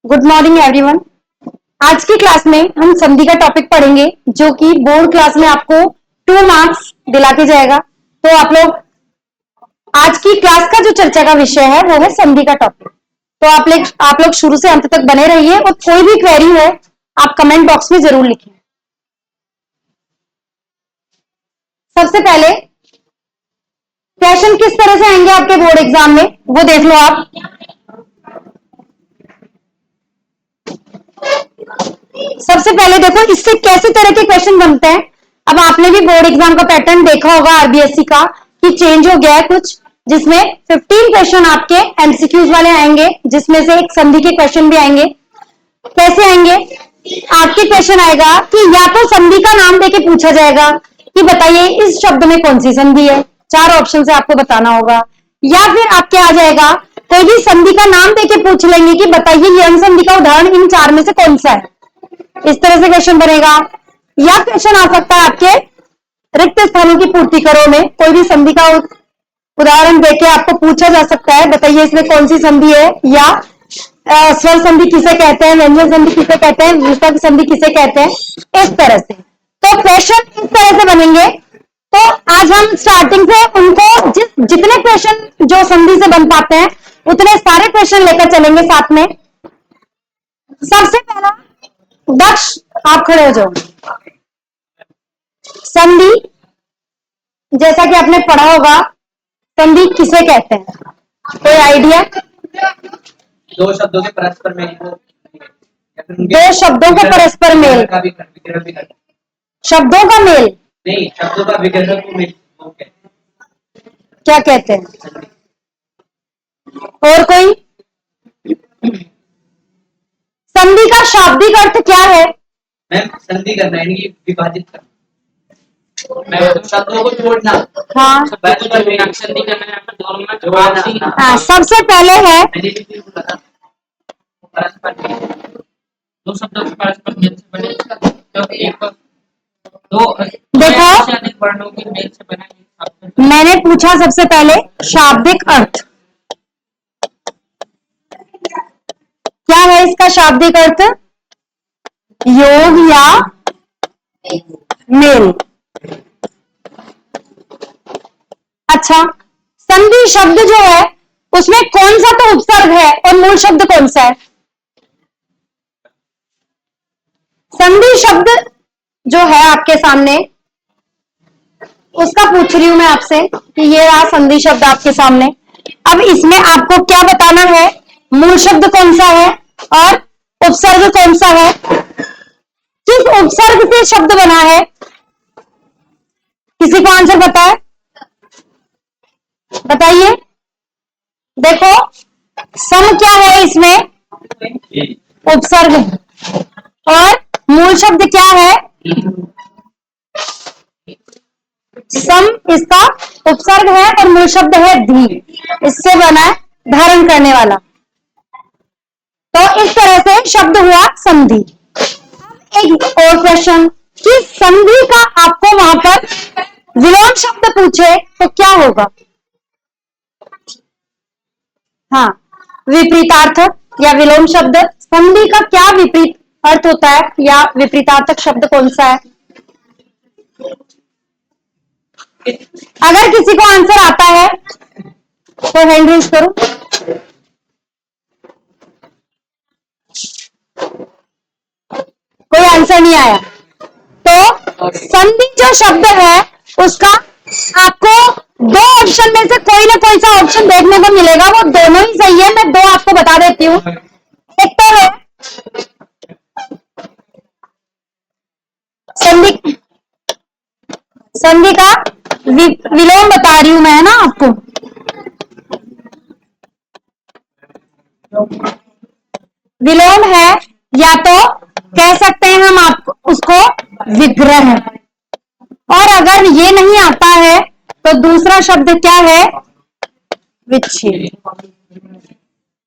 Good morning everyone. आज की class में हम संधि का टॉपिक पढ़ेंगे जो कि बोर्ड क्लास में आपको 2 मार्क्स दिला के जाएगा। तो आप लोग आज की क्लास का जो चर्चा का विषय है वो है संधि का टॉपिक। तो आप लोग शुरू से अंत तक बने रहिए और कोई भी क्वेरी है आप कमेंट बॉक्स में जरूर लिखें। सबसे पहले क्वेश्चन किस तरह से आएंगे आपके बोर्ड एग्जाम में वो देख लो आप। सबसे पहले देखो इससे कैसे तरह के क्वेश्चन बनते हैं। अब आपने भी बोर्ड एग्जाम का पैटर्न देखा होगा आरबीएससी का कि चेंज हो गया है कुछ, जिसमें 15 क्वेश्चन आपके एमसीक्यूज वाले आएंगे, जिसमें से एक संधि के क्वेश्चन भी आएंगे। कैसे आएंगे? आपके क्वेश्चन आएगा कि या तो संधि का नाम देके पूछा जाएगा कि बताइए इस शब्द में कौन सी संधि है, 4 ऑप्शन से आपको बताना होगा। या फिर आपके आ जाएगा कोई भी संधि का नाम देके पूछ लेंगे कि बताइए यौन संधि का उदाहरण इन 4 में से कौन सा है। इस तरह से क्वेश्चन बनेगा। या क्वेश्चन आ सकता है आपके रिक्त स्थानों की पूर्ति करो में, कोई भी संधि का उदाहरण देके आपको पूछा जा सकता है बताइए इसमें कौन सी संधि है, या स्वर संधि किसे कहते हैं, व्यंजन संधि किसे कहते हैं, विसर्ग संधि किसे कहते हैं, इस तरह से। तो क्वेश्चन इस तरह से बनेंगे। तो आज हम स्टार्टिंग से उनको जितने क्वेश्चन जो संधि से बन पाते हैं उतने सारे क्वेश्चन लेकर चलेंगे साथ में। सबसे पहला दक्ष, आप खड़े हो जाओ। संधि, जैसा कि आपने पढ़ा होगा, संधि किसे कहते हैं, कोई आइडिया? दो शब्दों के परस्पर मेल को, दो शब्दों के परस्पर मेल, शब्दों का मेल नहीं, शब्दों का विकर्ण को मेल क्या कहते हैं? और कोई? संधि का शाब्दिक अर्थ क्या है? मैम संधि करना यानी कि विभाजित करना, शब्दों को जोड़ना। हाँ, संधि करना। हाँ, सबसे पहले है दो शब्दों के परस्पर मेल से बने, क्योंकि एक दो देखो वर्णों के मेल से बना। मैंने पूछा सबसे पहले शाब्दिक अर्थ क्या है, इसका शाब्दिक अर्थ योग या मेल। अच्छा, संधि शब्द जो है उसमें कौन सा तो उपसर्ग है और मूल शब्द कौन सा है? संधि शब्द जो है आपके सामने उसका पूछ रही हूं मैं आपसे कि ये रहा संधि शब्द आपके सामने। अब इसमें आपको क्या बताना है, मूल शब्द कौन सा है और उपसर्ग कौन सा है, किस उपसर्ग से शब्द बना है। किसी को आंसर पता है? बताइए। देखो सम क्या है, इसमें उपसर्ग और मूल शब्द क्या है, सम इसका उपसर्ग है और मूल शब्द है धी, इससे बना है धारण करने वाला। तो इस तरह से शब्द हुआ संधि। एक और क्वेश्चन कि संधि का आपको वहां पर विलोम शब्द पूछे तो क्या होगा? हाँ, विपरीतार्थक या विलोम शब्द। संधि का क्या विपरीत अर्थ होता है या विपरीतार्थक शब्द कौन सा है? अगर किसी को आंसर आता है तो हैंड रेज करो। कोई आंसर नहीं आया। तो संधि जो शब्द है उसका आपको 2 ऑप्शन में से कोई ना कोई सा ऑप्शन देखने को मिलेगा, वो दोनों ही सही है। मैं 2 आपको बता देती हूँ। एक तो है संधि का विलोम बता रही हूं मैं, है ना आपको। विलोम है या तो कह सकते हैं हम आपको उसको विग्रह, और अगर ये नहीं आता है तो दूसरा शब्द क्या है, विच्छेद।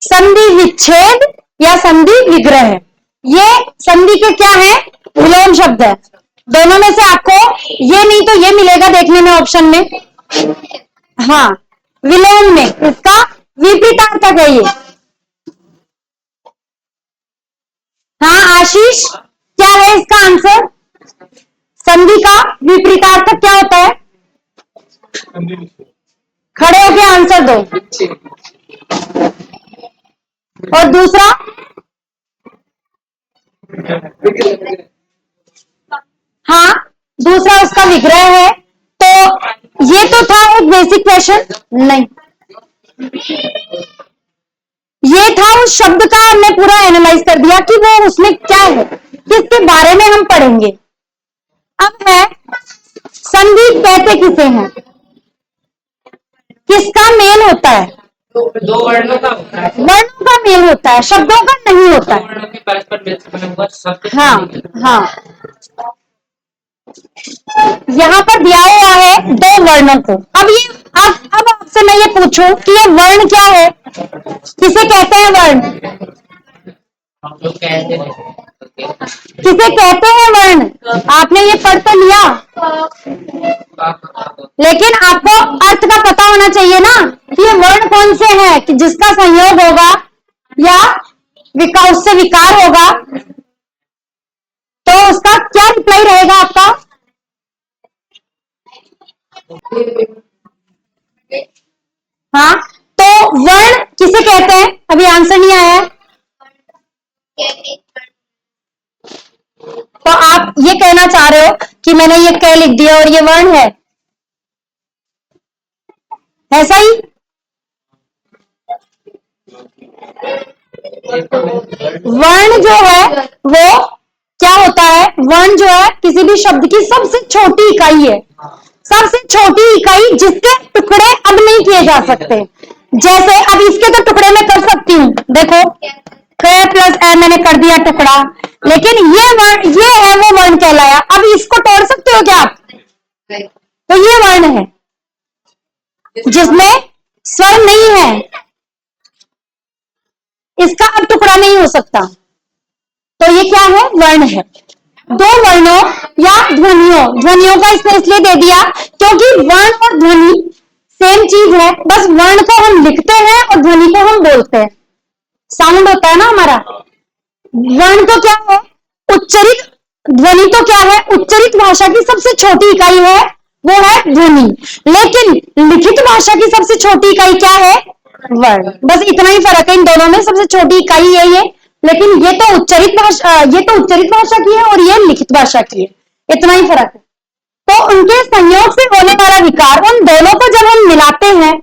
संधि विच्छेद या संधि विग्रह, ये संधि के क्या है, विलोम शब्द है। दोनों में से आपको ये नहीं तो ये मिलेगा देखने में ऑप्शन में। हाँ, विलोम में इसका विपरीतार्थक है ये। आशीष क्या है इसका आंसर? संधि का विपरीतार्थक क्या होता है? खड़े होके आंसर दो। और दूसरा? हाँ, दूसरा उसका विग्रह है। तो ये तो था एक बेसिक क्वेश्चन। नहीं, ये था उस शब्द का हमने पूरा एनालाइज कर दिया कि वो उसमें क्या है, किसके बारे में हम पढ़ेंगे। अब है संधि कहते किसे हैं, किसका मेल होता है? दो वर्णों का होता है। वर्णों का मेल होता है, शब्दों का नहीं होता दो है। वर्णों के परस्पर मेल से बना हुआ शब्द। हाँ हाँ, यहाँ पर दिया हुआ है दो वर्णों को। अब आपसे मैं ये पूछूं कि ये वर्ण क्या है, किसे कहते हैं वर्ण? हम लोग कहते हैं किसे कहते हैं वर्ण? आपने ये पढ़ तो लिया, लेकिन आपको अर्थ का पता होना चाहिए ना कि ये वर्ण कौन से हैं, कि जिसका संयोग होगा या उससे विकार होगा, तो उसका क्या रिप्लाई रहेगा आपका? हाँ, तो वर्ण किसे कहते हैं? अभी आंसर नहीं आया है। तो आप ये कहना चाह रहे हो कि मैंने ये क लिख दिया और ये वर्ण है, ऐसा ही? वर्ण जो है वो क्या होता है? वर्ण जो है किसी भी शब्द की सबसे छोटी इकाई है, सबसे छोटी इकाई जिसके टुकड़े अब नहीं किए जा सकते। जैसे अब इसके तो टुकड़े में कर सकती हूँ, देखो क प्लस ए मैंने कर दिया टुकड़ा, लेकिन ये वर्ण, ये है वो वर्ण कहलाया। अब इसको तोड़ सकते हो क्या आप? तो ये वर्ण है जिसमें स्वर नहीं है, इसका अब टुकड़ा नहीं हो सकता। तो ये क्या है? वर्ण है। दो वर्णों या ध्वनियों, ध्वनियों का इसने इसलिए दे दिया क्योंकि वर्ण और ध्वनि सेम चीज है, बस वर्ण को हम लिखते हैं और ध्वनि को हम बोलते हैं, साउंड होता है ना हमारा। वर्ण तो क्या है? उच्चरित। ध्वनि तो क्या है? उच्चरित भाषा की सबसे छोटी इकाई है, वो है ध्वनि। लेकिन लिखित भाषा की सबसे छोटी इकाई क्या है? वर्ण। बस इतना ही फर्क है इन दोनों में, सबसे छोटी इकाई है ये। लेकिन ये तो उच्चरित भाषा, ये तो उच्चरित भाषा की है और ये लिखित भाषा की है, इतना ही फर्क है। तो उनके संयोग से होने वाला विकार, उन दोनों को जब हम मिलाते हैं,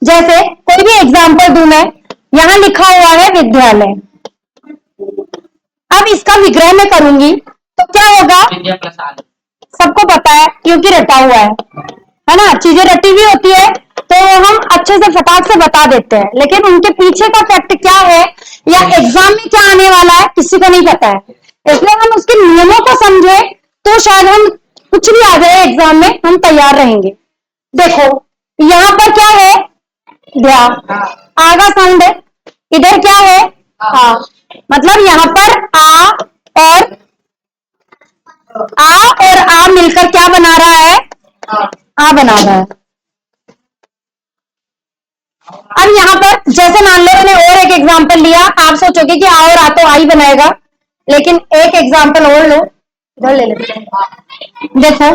जैसे कोई भी एग्जाम्पल दूं मैं, यहां लिखा हुआ है विद्यालय, अब इसका विग्रह में करूंगी तो क्या होगा? विद्या प्रसाद। सबको पता है क्योंकि रटा हुआ है ना, चीजें रटी हुई होती है तो हम अच्छे से फटाक से बता देते हैं, लेकिन उनके पीछे का फैक्ट क्या है या एग्जाम में क्या आने वाला है किसी को नहीं पता है। इसलिए हम उसके नियमों को समझे तो शायद हम कुछ भी आ जाए एग्जाम में हम तैयार रहेंगे। देखो यहाँ पर क्या है? ध्या, आगा साउंड है, इधर क्या है? आ। मतलब यहाँ पर आ मिलकर क्या बना रहा है? आ बना रहा है। अब यहाँ पर जैसे मान लो मैंने और एक एग्जांपल लिया, आप सोचोगे कि आ और आ तो आ ही बनाएगा, लेकिन एक एग्जांपल और लो, इधर ले लेते हैं। देखो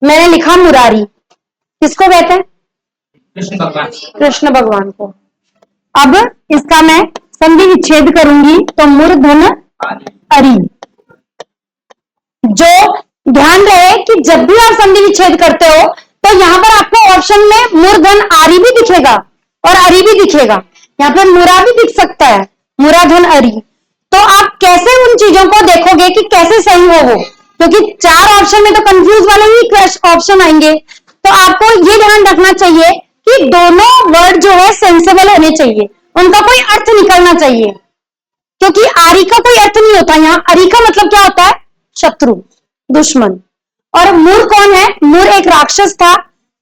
मैंने लिखा मुरारी, किसको कहते हैं? कृष्ण भगवान। कृष्ण भगवान को। अब इसका मैं संधि विच्छेद करूंगी तो मूर्धन अरी। जो ध्यान रहे कि जब भी आप संधि विच्छेद करते हो तो यहाँ पर आपको ऑप्शन में मूर्धन आरी भी दिखेगा और अरी भी दिखेगा, यहाँ पर मुरा भी दिख सकता है, मुराधन अरी। तो आप कैसे उन चीजों को देखोगे कि कैसे सही हो वो, क्योंकि चार ऑप्शन में तो कंफ्यूज वाले ही ऑप्शन आएंगे। तो आपको ये ध्यान रखना चाहिए कि दोनों वर्ड जो है सेंसेबल होने चाहिए, उनका कोई अर्थ निकलना चाहिए, क्योंकि आरी का कोई अर्थ नहीं होता। यहाँ अरी का मतलब क्या होता है? शत्रु, दुश्मन। और मुर कौन है? मुर एक राक्षस था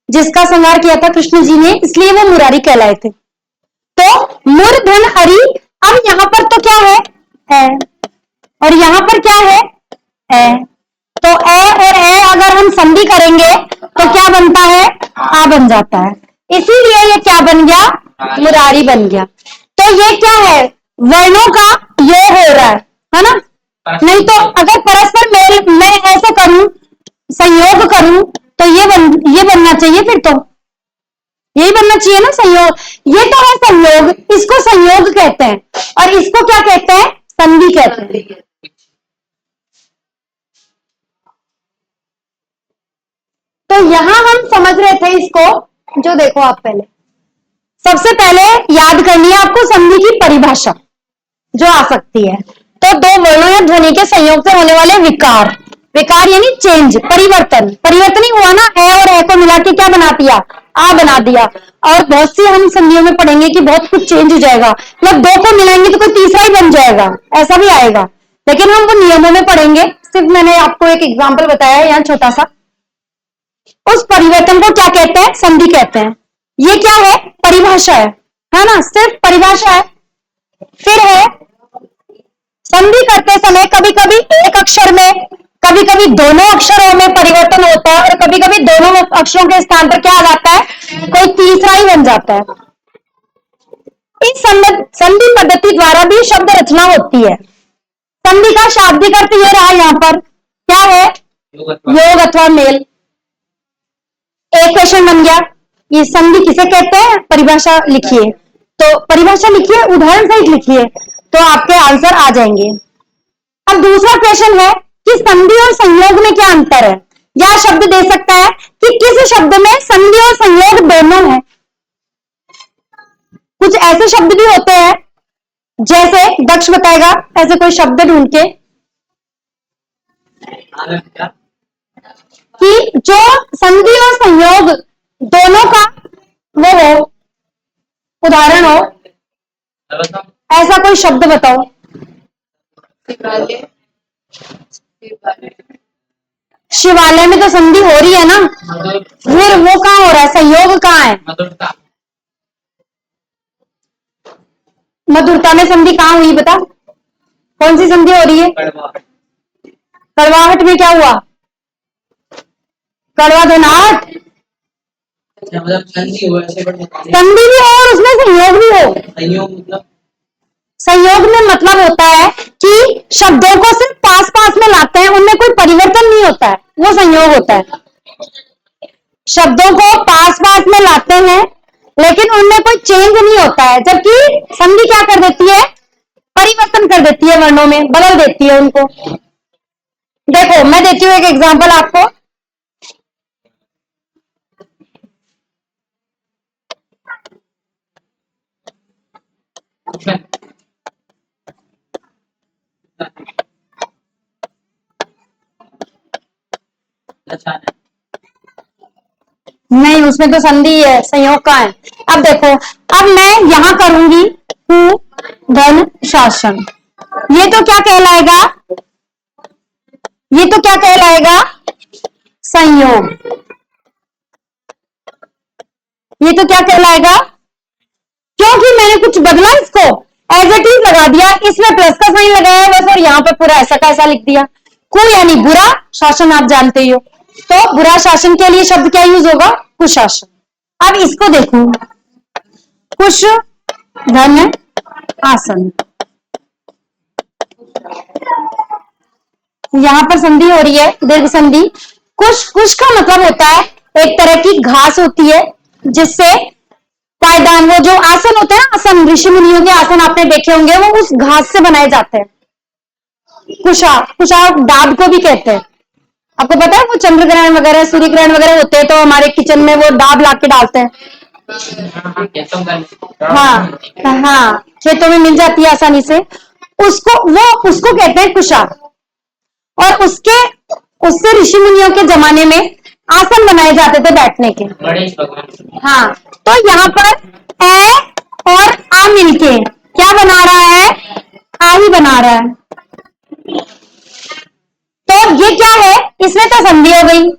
जिसका संहार किया था कृष्ण जी ने, इसलिए वो मुरारी कहलाए थे। तो मुर धन अरी। अब यहाँ पर तो क्या है? और यहाँ पर क्या है? ए। तो ए और ए अगर हम संधि करेंगे तो क्या बनता है, आ बन जाता है, इसीलिए ये क्या बन गया, मुरारी बन गया। तो ये क्या है, वर्णों का योग हो रहा है ना। नहीं तो अगर परस्पर मेल मैं ऐसे करूं, संयोग करूं, तो ये बनना चाहिए, फिर तो यही बनना चाहिए ना, संयोग। ये तो है संयोग, इसको संयोग कहते हैं, और इसको क्या कहते हैं, संधि कहते हैं। तो यहां हम समझ रहे थे इसको, जो देखो आप पहले, सबसे पहले याद करनी है आपको संधि की परिभाषा जो आ सकती है। तो दो वर्णों या ध्वनि के संयोग से होने वाले विकार, विकार यानी चेंज, परिवर्तन, परिवर्तन ही हुआ ना, ए और ए को मिला के क्या बना दिया, आ बना दिया। और बहुत सी हम संधियों में पढ़ेंगे कि बहुत कुछ चेंज हो जाएगा, मतलब दो को मिलाएंगे तो कोई तीसरा ही बन जाएगा, ऐसा भी आएगा, लेकिन हम वो नियमों में पढ़ेंगे। सिर्फ मैंने आपको एक एग्जाम्पल बताया है यहाँ छोटा सा। उस परिवर्तन को क्या कहते हैं, संधि कहते हैं। ये क्या है, परिभाषा है ना, सिर्फ परिभाषा है। फिर है संधि करते समय कभी कभी एक अक्षर में, कभी कभी दोनों अक्षरों में परिवर्तन होता है, और कभी कभी दोनों अक्षरों के स्थान पर क्या आ जाता है, कोई तीसरा ही बन जाता है। इस संधि पद्धति द्वारा भी शब्द रचना होती है। संधि का शाब्दिक अर्थ ये रहा यहाँ पर, क्या है, योग अथवा मेल। एक क्वेश्चन बन गया, ये संधि किसे कहते हैं, परिभाषा लिखिए। तो परिभाषा लिखिए, उदाहरण सहित लिखिए, तो आपके आंसर आ जाएंगे। अब दूसरा क्वेश्चन है कि संधि और संयोग में क्या अंतर है, या शब्द दे सकता है कि किस शब्द में संधि और संयोग दोनों है। कुछ ऐसे शब्द भी होते हैं, जैसे दक्ष बताएगा, ऐसे कोई शब्द ढूंढ के, कि जो संधि और संयोग दोनों का वो हो, उदाहरण हो, ऐसा कोई शब्द बताओ। शिवालय में तो संधि हो रही है ना, फिर वो कहाँ हो रहा है, संयोग कहाँ है, मधुरता में संधि कहाँ हुई, बता, कौन सी संधि हो रही है, कड़वाहट में क्या हुआ, कड़वा धनाहट, संधि भी हो और उसमें संयोग भी हो। संयोग में मतलब होता है कि शब्दों को सिर्फ पास पास में लाते हैं, उनमें कोई परिवर्तन नहीं होता है, वो संयोग होता है। शब्दों को पास पास में लाते हैं लेकिन उनमें कोई चेंज नहीं होता है, जबकि संधि क्या कर देती है, परिवर्तन कर देती है, वर्णों में बदल देती है उनको। देखो मैं देती हूँ एक एग्जांपल आपको। नहीं, उसमें तो संधि है, संयोग का है। अब देखो, अब मैं यहां करूंगी हूं धन शासन, ये तो क्या कहलाएगा, ये तो क्या कहलाएगा, संयोग। ये तो क्या कहलाएगा, क्योंकि मैंने कुछ बदला, इसको एज इट इज लगा दिया, इसमें प्लस का साइन लगाया बस, और यहाँ पे पूरा ऐसा का ऐसा लिख दिया। कु यानी बुरा, शासन आप जानते ही हो, तो बुरा शासन के लिए शब्द क्या यूज होगा, कुशासन। अब इसको देखो, कुश धन आसन, यहां पर संधि हो रही है, दीर्घ संधि। कुश, कुश का मतलब होता है एक तरह की घास होती है, जिससे पायदान, वो जो आसन होते हैं ना, आसन ऋषि मुनियों के आसन आपने देखे होंगे, वो उस घास से बनाए जाते हैं। कुशा, कुशा डाब को भी कहते हैं। आपको पता है वो चंद्र ग्रहण वगैरह, सूर्य ग्रहण वगैरह होते हैं, तो हमारे किचन में वो डाब ला के डालते हैं। हाँ, खेतों में मिल जाती है आसानी से, उसको कहते हैं कुशा। और उससे ऋषि मुनियों के जमाने में आसन बनाए जाते थे बैठने के। हाँ, तो यहाँ पर ए और आ मिलके क्या बना रहा है, आ ही बना रहा है। तो ये क्या है, इसमें तो संधि हो गई,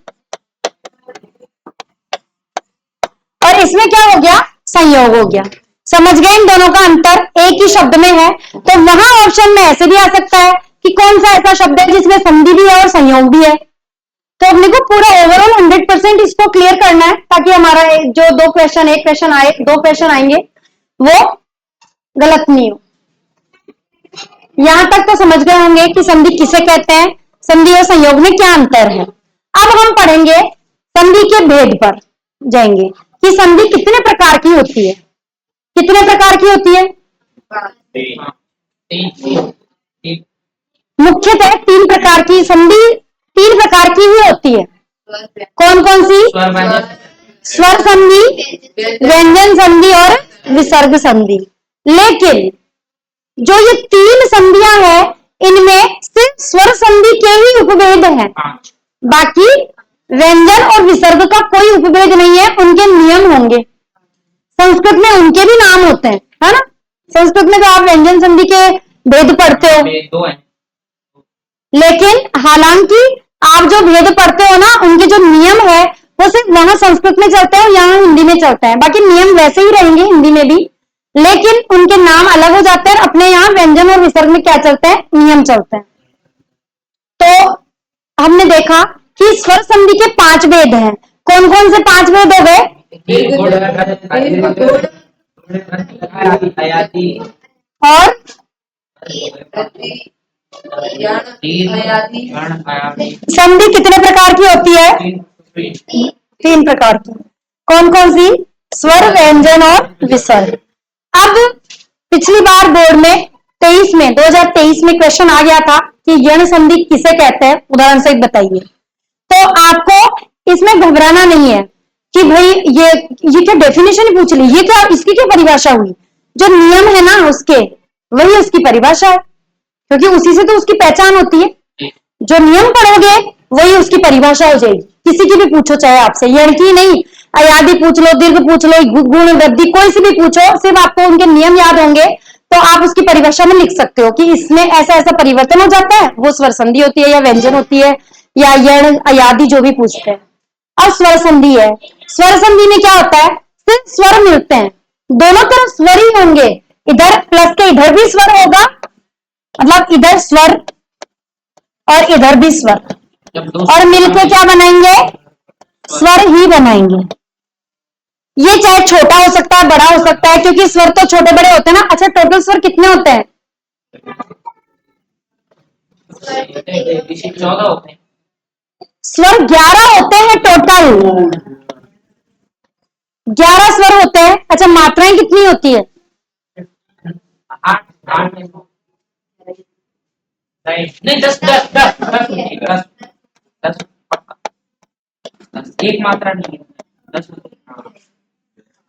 और इसमें क्या हो गया, संयोग हो गया। समझ गए इन दोनों का अंतर, एक ही शब्द में है। तो वहां ऑप्शन में ऐसे भी आ सकता है कि कौन सा ऐसा शब्द है जिसमें संधि भी है और संयोग भी है। तो अपने को पूरा ओवरऑल 100% इसको क्लियर करना है, ताकि हमारा जो एक क्वेश्चन आए, 2 क्वेश्चन आएंगे, वो गलत नहीं हो। यहां तक तो समझ गए होंगे कि संधि किसे कहते हैं, संधि और संयोग में क्या अंतर है। अब हम पढ़ेंगे संधि के भेद पर जाएंगे कि संधि कितने प्रकार की होती है। कितने प्रकार की होती है? मुख्यतः 3 प्रकार की संधि, 3 प्रकार की ही होती है। कौन कौन सी? स्वर संधि, व्यंजन संधि और विसर्ग संधि। लेकिन जो ये 3 संधियां हैं, इनमें सिर्फ स्वर संधि के ही उपभेद हैं, बाकी व्यंजन और विसर्ग का कोई उपभेद नहीं है। उनके नियम होंगे, संस्कृत में उनके भी नाम होते हैं, है ना। संस्कृत में तो आप व्यंजन संधि के भेद पढ़ते हो, लेकिन हालांकि आप जो भेद पढ़ते हो ना, उनके जो नियम है वो सिर्फ वहां संस्कृत में चलते हैं, यहाँ हिंदी में चलता है। बाकी नियम वैसे ही रहेंगे हिंदी में भी, लेकिन उनके नाम अलग हो जाते हैं। अपने यहाँ व्यंजन और विसर्ग में क्या चलते हैं? नियम चलते हैं। तो हमने देखा कि स्वर संधि के 5 भेद हैं। कौन कौन से 5 भेद हो गए? और संधि कितने प्रकार की होती है? 3 प्रकार की। कौन कौन सी? स्वर, व्यंजन और विसर्ग। अब पिछली बार बोर्ड में 2023 में क्वेश्चन आ गया था कि यण संधि किसे कहते हैं, उदाहरण सहित बताइए। तो आपको इसमें घबराना नहीं है कि भाई ये क्या डेफिनेशन ही पूछ ली, ये क्या, इसकी क्या परिभाषा हुई। जो नियम है ना उसके, वही उसकी परिभाषा है, क्योंकि उसी से तो उसकी पहचान होती है। जो नियम पढ़ोगे वही उसकी परिभाषा हो जाएगी। किसी की भी पूछो, चाहे आपसे यण की नहीं, अयादि पूछ लो, दीर्घ पूछ लो, गुण वृद्धि, कोई से भी पूछो, सिर्फ आपको उनके नियम याद होंगे तो आप उसकी परिभाषा में लिख सकते हो कि इसमें ऐसा ऐसा परिवर्तन हो जाता है, वो स्वर संधि होती है या व्यंजन होती है या यण अयादि जो भी पूछते हैं। अब स्वर संधि है। स्वर संधि में क्या होता है? सिर्फ स्वर मिलते हैं, दोनों तरफ स्वर ही होंगे। इधर प्लस के इधर भी स्वर होगा, मतलब इधर स्वर और इधर भी स्वर, और मिलके क्या बनाएंगे? स्वर ही बनाएंगे। ये चाहे छोटा हो सकता है, बड़ा हो सकता है, क्योंकि स्वर तो छोटे बड़े होते हैं ना। अच्छा, टोटल स्वर कितने होते हैं? 14 होते हैं। स्वर 11 होते हैं टोटल, 11 स्वर होते हैं। अच्छा, मात्राएं कितनी होती है? 8 नहीं 10 एक मात्रा नहीं है, 10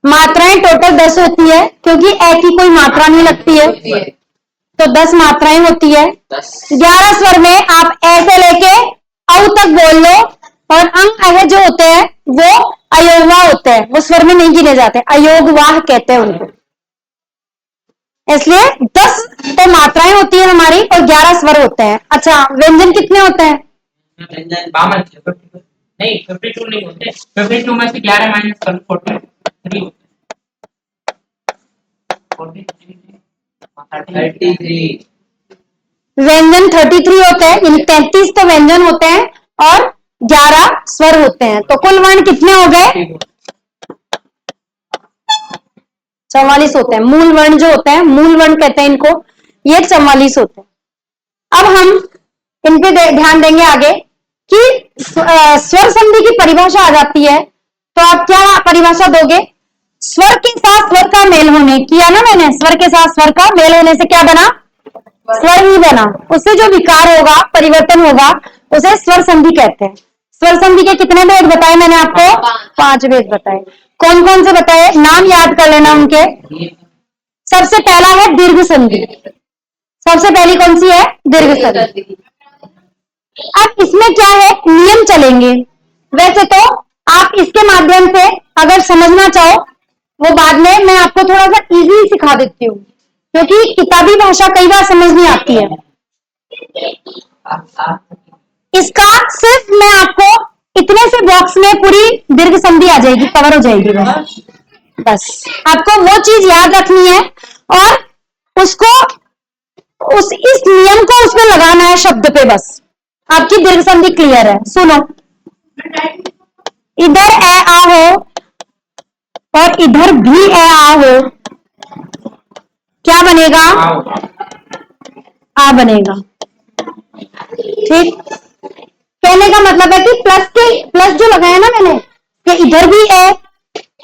मात्राएं टोटल 10 होती है, क्योंकि ए की कोई मात्रा नहीं लगती है, तो 10 मात्राएं होती है। 11 स्वर में आप ऐसे लेके औ तक बोल लो, और अंग अह जो होते हैं वो अयोगवाह होते हैं, वो स्वर में नहीं गिने जाते, अयोगवाह कहते हैं उनको। इसलिए 10 तो मात्राएं होती है हमारी और 11 स्वर होते हैं। अच्छा, व्यंजन कितने होते हैं? 52 नहीं होते, 52 में से 11 माइनस 43 होते हैं। 33 व्यंजन 33 होते हैं, यानी 33 तो व्यंजन होते हैं और 11 स्वर होते हैं। तो कुल वर्ण कितने हो गए? 44 होते हैं। मूल वर्ण जो होते हैं, मूल वर्ण कहते हैं इनको, ये 44 होते हैं। अब हम इन पे ध्यान देंगे आगे कि स्वर संधि की परिभाषा आ जाती है, तो आप क्या परिभाषा दोगे? स्वर के साथ स्वर का मेल होने, किया ना मैंने, स्वर के साथ स्वर का मेल होने से क्या बना? स्वर ही बना। उससे जो विकार होगा, परिवर्तन होगा, उसे स्वर संधि कहते हैं। स्वर संधि के कितने भेद बताए मैंने आपको? 5 भेद बताए। कौन कौन से बताए? नाम याद कर लेना उनके। सबसे पहला है दीर्घ संधि। सबसे पहली कौन सी है? दीर्घ संधि। अब इसमें क्या है, नियम चलेंगे। वैसे तो आप इसके माध्यम से अगर समझना चाहो, वो बाद में मैं आपको थोड़ा सा इजी सिखा देती हूँ, क्योंकि किताबी भाषा कई बार समझ नहीं आती है। इसका सिर्फ मैं आपको इतने से बॉक्स में पूरी दीर्घ संधि आ जाएगी, कवर हो जाएगी। बस आपको वो चीज याद रखनी है और उसको इस नियम को उसमें लगाना है शब्द पे, बस आपकी दीर्घ संधि क्लियर है। सुनो, इधर ए आ हो और इधर भी ए आ हो, क्या बनेगा? आ बनेगा। ठीक, कहने का मतलब है कि प्लस जो लगाया ना मैंने, कि इधर भी ए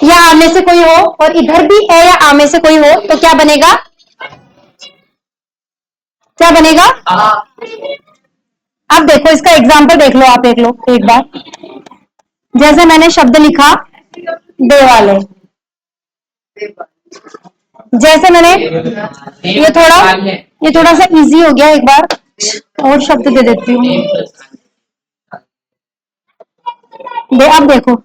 या आ में से कोई हो और इधर भी ए या आ में से कोई हो, तो क्या बनेगा? क्या बनेगा? अब देखो इसका एग्जाम्पल देख लो, आप देख लो एक बार। जैसे मैंने शब्द लिखा दे वाले, जैसे मैंने ये थोड़ा सा इजी हो गया, एक बार और शब्द दे देती हूँ। अब देखो,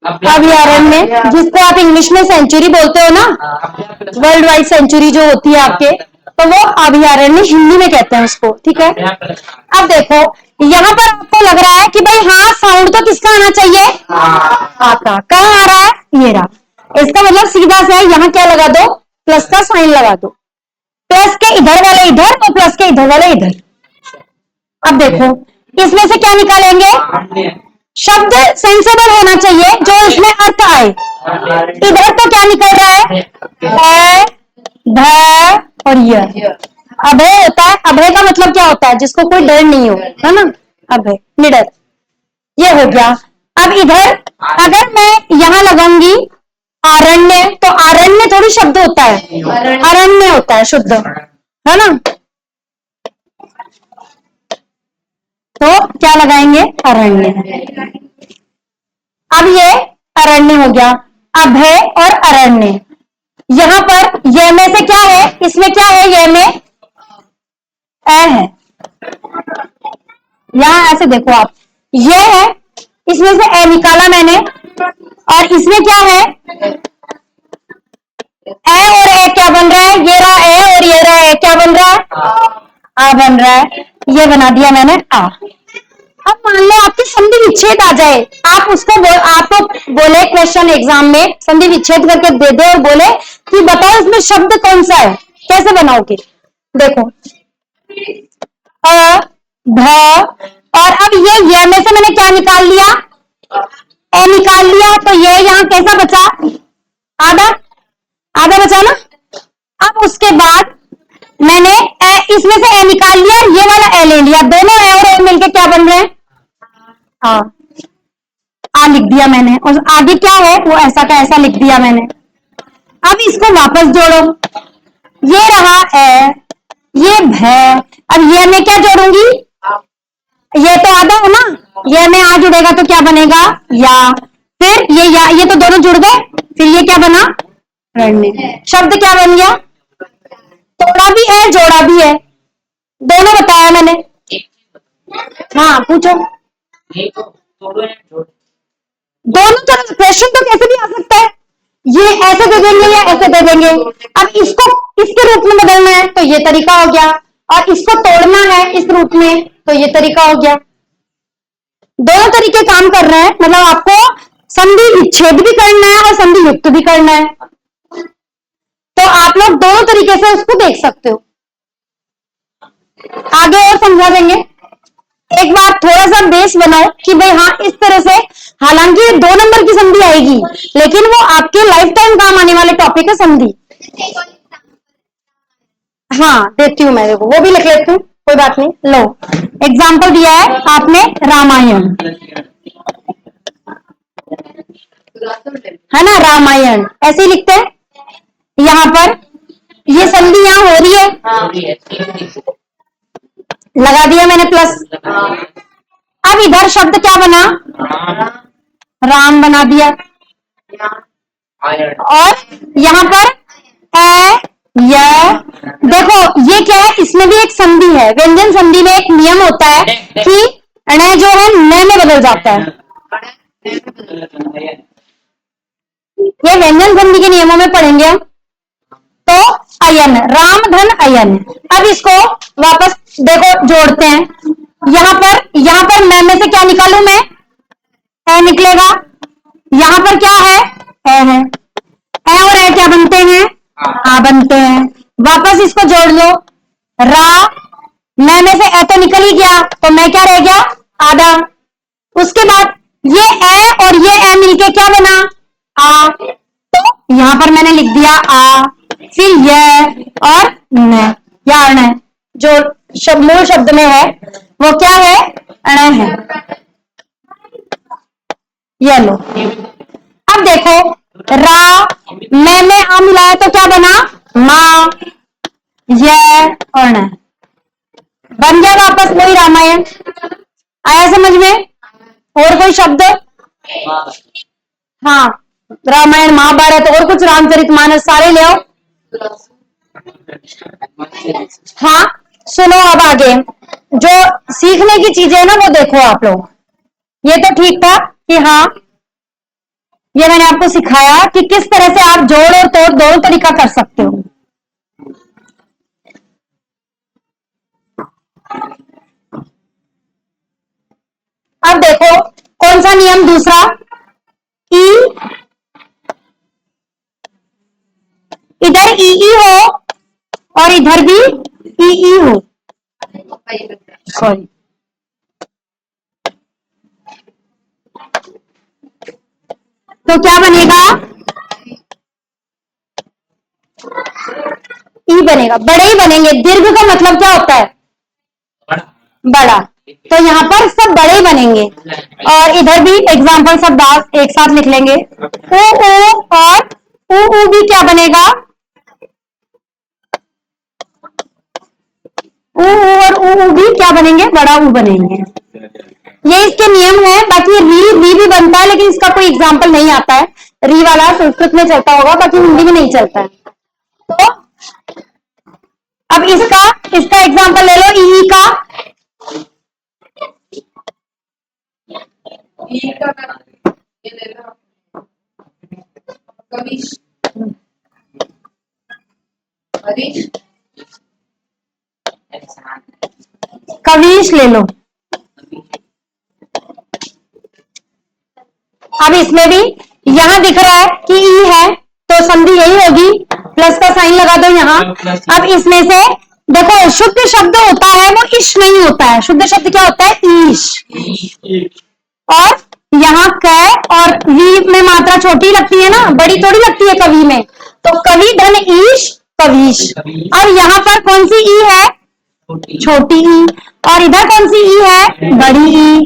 अभयारण्य, जिसको आप इंग्लिश में सेंचुरी बोलते हो ना, वर्ल्ड वाइड सेंचुरी जो होती है आपके, तो वो अभयारण्य हिंदी में कहते हैं उसको। ठीक है, अब देखो यहाँ पर आपको लग रहा है कि भाई हाँ, साउंड तो किसका आना चाहिए? आपका। कहाँ आ रहा है? ये रहा। इसका मतलब सीधा से यहाँ क्या लगा दो? प्लस का साइन लगा दो। प्लस के इधर वाले इधर और प्लस के इधर वाले इधर। अब देखो इसमें से क्या निकालेंगे? शब्द सेंसेबल होना चाहिए, जो इसमें अर्थ आए। इधर तो क्या निकल रहा है? भ और य। अभय होता है, अभय का मतलब क्या होता है? जिसको कोई डर नहीं हो, है ना? अभय, निडर। ये हो गया। अब इधर अगर मैं यहाँ लगाऊंगी आरण्य, तो आरण्य थोड़ी शब्द होता है, अरण्य होता है शुद्ध, है ना? तो क्या लगाएंगे? अरण्य। अब ये अरण्य हो गया। अभय और अरण्य, यहां पर ये में से क्या है? इसमें क्या है? ये में ए है। यहां ऐसे देखो आप, ये है, इसमें से ए निकाला मैंने, और इसमें क्या है? ए और ए क्या बन रहा है? ये रहा ए और ये रहा ए, क्या बन रहा है? आ बन रहा है। ये बना दिया मैंने आ। अब मान लो आपकी संधि विच्छेद आ जाए, आप उसको आपको बोले क्वेश्चन एग्जाम में संधि विच्छेद करके दे दे और बोले कि बताओ इसमें शब्द कौन सा है, कैसे बनाओगे? देखो अ भ, और अब ये में से मैंने क्या निकाल लिया? ए निकाल लिया, तो ये यहाँ कैसा बचा? आधा, आधा बचा ना। अब उसके बाद मैंने इसमें से ए निकाल लिया, ये वाला ए ले लिया, दोनों ए और ए मिलके क्या बन रहे हैं? आ लिख दिया मैंने, और आगे क्या है वो ऐसा का ऐसा लिख दिया मैंने। अब इसको वापस जोड़ो, ये रहा ए, ये भ, अब ये मैं क्या जोड़ूंगी? ये तो आधा है ना, ये में आ जुड़ेगा तो क्या बनेगा? या। फिर ये या, ये तो दोनों जुड़ गए, फिर ये क्या बना? रणनीति। शब्द क्या बन गया? तोड़ा भी है, जोड़ा भी है, दोनों बताया मैंने। हाँ पूछो। दोनों तरह क्वेश्चन तो कैसे भी आ सकता है, ये ऐसे दे देंगे या ऐसे दे देंगे। अब इसको इसके रूप में बदलना है तो ये तरीका हो गया, और इसको तोड़ना है इस रूप में तो ये तरीका हो गया। दोनों तरीके काम कर रहे हैं, मतलब आपको संधि विच्छेद भी करना है और संधि युक्त भी करना है, तो आप लोग दोनों तरीके से उसको देख सकते हो। आगे और समझा देंगे। एक बार थोड़ा सा बेस बनाओ कि भाई हाँ इस तरह से, हालांकि 2 नंबर की संधि आएगी, लेकिन वो आपके लाइफ टाइम काम आने वाले टॉपिक है संधि। हाँ देती हूँ मैं, देखो वो भी लिख लेती हूँ, कोई बात नहीं। लो एग्जाम्पल दिया है आपने रामायण, है ना? रामायण ऐसे ही लिखते हैं। यहाँ पर ये संधि यहाँ हो रही है, लगा दिया मैंने प्लस। अब इधर शब्द क्या बना? राम बना दिया, और यहाँ पर ए य, देखो ये क्या है? इसमें भी एक संधि है, व्यंजन संधि में एक नियम होता है कि ण जो है न में बदल जाता है। ये व्यंजन संधि के नियमों में पढ़ेंगे हम। तो अयन, राम धन अयन। अब इसको वापस देखो जोड़ते हैं। यहाँ पर मैं में से क्या निकालू? मैं ए निकलेगा। यहाँ पर क्या है? ए है। ए और ए क्या बनते हैं? आ आ बनते हैं। वापस इसको जोड़ लो, रा, मैं में से ए तो निकल ही गया, तो मैं क्या रह गया, आधा। उसके बाद ये ए और ये ए मिलके क्या बना, आ, तो यहां पर मैंने लिख दिया आ, फिर ये और न, या अण, जो मूल शब्द में है वो क्या है, अण है। ये लो, अब देखो, रा में आ मिलाया तो क्या बना, माँ, ये और न, बन गया वापस वही रामायण। आया समझ में? और कोई शब्द, हाँ, रामायण महाभारत और कुछ, रामचरितमानस सारे ले आओ। हाँ सुनो, अब आगे जो सीखने की चीजें है ना वो देखो आप लोग। ये तो ठीक था कि हाँ, ये मैंने आपको सिखाया कि किस तरह से आप जोड़ और तोड़ दोनों तरीका कर सकते हो। अब देखो कौन सा नियम दूसरा, ई, इधर ई हो और इधर भी ई हो, सॉरी, तो क्या बनेगा, ई बनेगा, बड़े ही बनेंगे। दीर्घ का मतलब क्या होता है, बड़ा, तो यहाँ पर सब बड़े ही बनेंगे। और इधर भी एग्जाम्पल सब एक साथ लिख लेंगे, ऊ और ऊ भी क्या बनेगा, ऊ और ऊ भी क्या बनेंगे, बड़ा ऊ बनेंगे। ये इसके नियम है। बाकी री भी बनता है, लेकिन इसका कोई एग्जाम्पल नहीं आता है। री वाला संस्कृत में चलता होगा, बाकी हिंदी में नहीं चलता है। तो अब इसका एग्जाम्पल ले लो, ई का, कवीश ले लो। अब इसमें भी यहां दिख रहा है कि ई है, तो संधि यही होगी, प्लस का साइन लगा दो यहाँ। अब इसमें से देखो, शुद्ध शब्द होता है वो इश नहीं होता है, शुद्ध शब्द क्या होता है, ईश। और यहाँ क और वी में मात्रा छोटी लगती है ना, बड़ी थोड़ी लगती है कवि में, तो कवि धन ईश, कवीश। और यहाँ पर कौन सी ई है, छोटी ई, और इधर कौन सी ई है, बड़ी ई।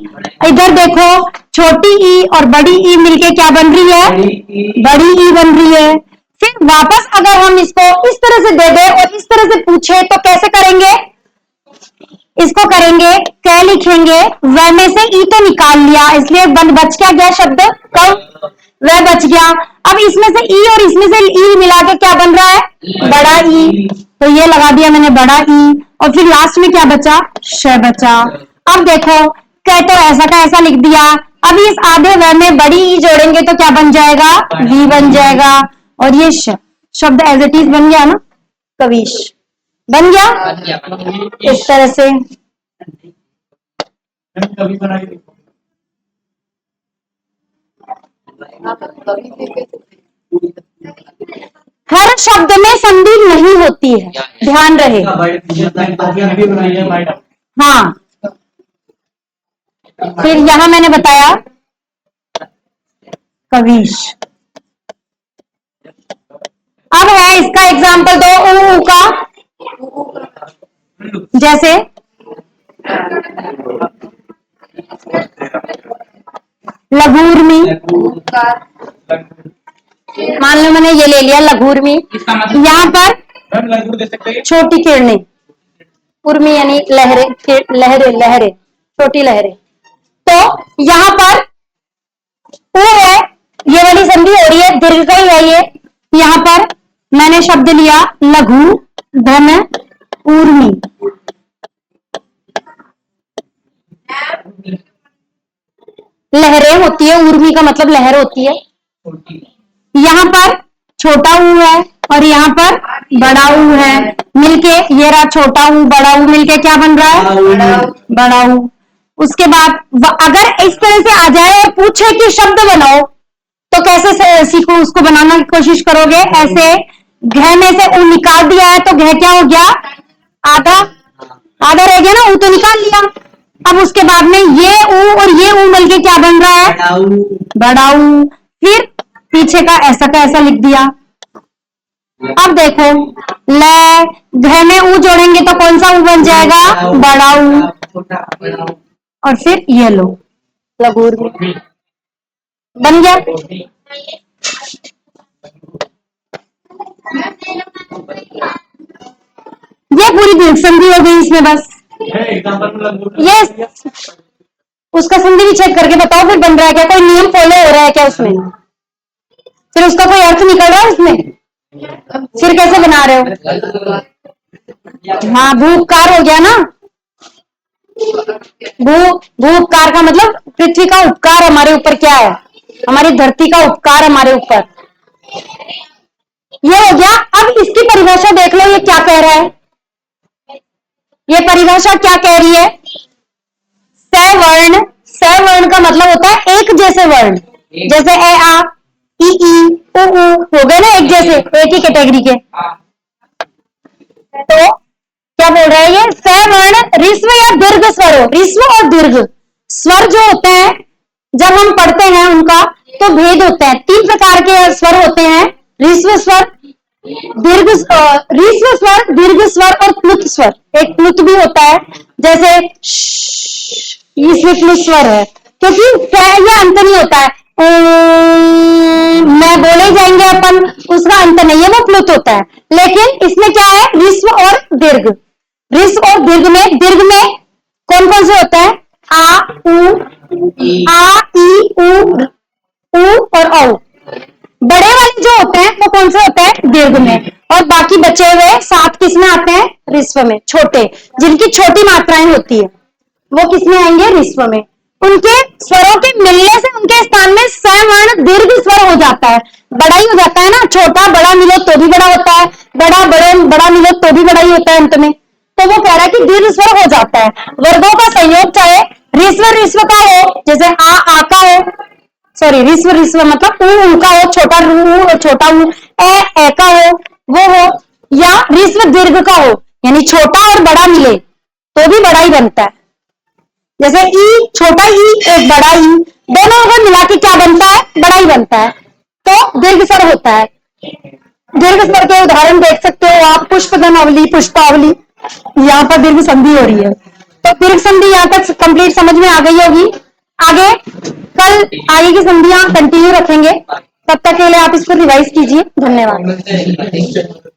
इधर देखो, छोटी ई और बड़ी ई मिलके क्या बन रही है, बड़ी ई बन रही है। फिर वापस अगर हम इसको इस तरह से दे दे और इस तरह से पूछे तो कैसे करेंगे, इसको करेंगे, क्या लिखेंगे, वह में से ई तो निकाल लिया, इसलिए बच क्या गया शब्द, कब, वह बच गया। अब इसमें से ई और इसमें से ई मिला के क्या बन रहा है, बड़ा ई, तो ये लगा दिया मैंने बड़ा ई। और फिर लास्ट में क्या बचा, श बचा। अब देखो, कह तो ऐसा का ऐसा लिख दिया। अब इस आधे व में बड़ी ई जोड़ेंगे तो क्या बन जाएगा, वी बन जाएगा। और ये शब्द एज इट इज बन गया ना, कवीश बन गया। इस तरह से हर शब्द में संधि नहीं होती है, ध्यान रहे। हाँ, फिर यहां मैंने बताया कवीश। अब है इसका एग्जाम्पल दो, ऊ का, जैसे लघूर्मी, मान लो मैंने ये ले लिया लघूर्मी, यहाँ पर छोटी किरणें, उर्मी यानी लहरें, लहरें, छोटी लहरें। तो यहाँ पर ऊ है, ये वाली संधि हो रही है, दीर्घ का ही है ये। यहाँ पर मैंने शब्द लिया लघु धन ऊर्मी, लहरें होती है, ऊर्मी का मतलब लहर होती है। यहाँ पर छोटा ऊ है और यहाँ पर बड़ा ऊ है, मिलके ये रहा छोटा ऊ बड़ा ऊ, मिलके क्या बन रहा है, बड़ा ऊ। उसके बाद अगर इस तरह से आ जाए और पूछे कि शब्द बनाओ, तो कैसे सीखो, उसको बनाना की कोशिश करोगे, ऐसे घ में से ऊ निकाल दिया है तो घ क्या हो गया, आधा, आधा रह गया ना, ऊ तो निकाल लिया। अब उसके बाद में ये ऊ और ये ऊ मिलके क्या बन रहा है, बड़ा ऊ। फिर पीछे का ऐसा लिख दिया। अब देखो ल घ में ऊ जोड़ेंगे तो कौन सा ऊ बन जाएगा, बड़ा ऊ। और फिर ये लो लगूर बन गया। ये पूरी दीर्घ संधि हो गई इसमें बस। यस, उसका संधि भी चेक करके बताओ फिर बन रहा है क्या, कोई नियम फॉलो हो रहा है क्या उसमें, फिर उसका कोई अर्थ निकल रहा है उसमें, फिर कैसे बना रहे हो। हाँ, भूपकार हो गया ना, भूपकार का मतलब पृथ्वी का उपकार हमारे ऊपर क्या है, हमारी धरती का उपकार हमारे ऊपर, ये हो गया। अब इसकी परिभाषा देख लो, ये क्या कह रहा है, ये परिभाषा क्या कह रही है, सवर्ण, सवर्ण का मतलब होता है एक जैसे वर्ण, जैसे ए आ ई उ हो गए ना एक जैसे, एक ही कैटेगरी के। तो क्या बोल रहा है ये, सवर्ण ऋस्व या दीर्घ स्वर हो, ऋस्व और दीर्घ स्वर जो होते हैं जब हम पढ़ते हैं उनका तो भेद होते हैं, 3 प्रकार के स्वर होते हैं, ऋस्व स्वर, दीर्घ ऋस्व स्वर, दीर्घ स्वर और प्लुत स्वर। एक प्लुत भी होता है, जैसे इसमें प्लुत स्वर है, क्योंकि ये अंत नहीं होता है, मैं बोले जाएंगे अपन, उसका अंत नहीं है, वो प्लुत होता है। लेकिन इसमें क्या है, ऋस्व और दीर्घ, ऋस्व और दीर्घ में कौन कौन से होते हैं, आ ई उ और औ। बड़े वाले जो होते हैं वो कौन से होते हैं, दीर्घ में, और बाकी बचे हुए 7 किस में आते हैं, ऋस्व में। छोटे, जिनकी छोटी मात्राएं होती है वो किस में आएंगे, ऋस्व में। उनके स्वरों के मिलने से उनके स्थान में सवर्ण दीर्घ स्वर हो जाता है, बड़ा ही हो जाता है ना, छोटा बड़ा मिलो तो भी बड़ा होता है, बड़ा मिलो तो भी बड़ा ही होता है अंत में। तो वो कह रहा है कि दीर्घ स्वर हो जाता है। वर्गों का संयोग चाहे ऋस्व का हो, जैसे आ का हो, सॉरी ऋस्व मतलब ऊ का हो, छोटा ऊ और छोटा ऊ, ए का हो वो हो, या ऋस्व दीर्घ का हो, यानी छोटा और बड़ा मिले तो भी बड़ा ही बनता है। जैसे ई, छोटा ई एक बड़ा ई, दोनों को मिला के क्या बनता है, बड़ा ही बनता है, तो दीर्घ स्वर होता है। दीर्घ स्वर के उदाहरण देख सकते हो आप, पुष्पधनावली, पुष्पावली, यहाँ पर दीर्घ संधि हो रही है। तो दीर्घ संधि यहाँ तक कंप्लीट समझ में आ गई होगी। आगे कल आगे की संधियां कंटिन्यू रखेंगे, तब तक के लिए आप इसको रिवाइज कीजिए। धन्यवाद।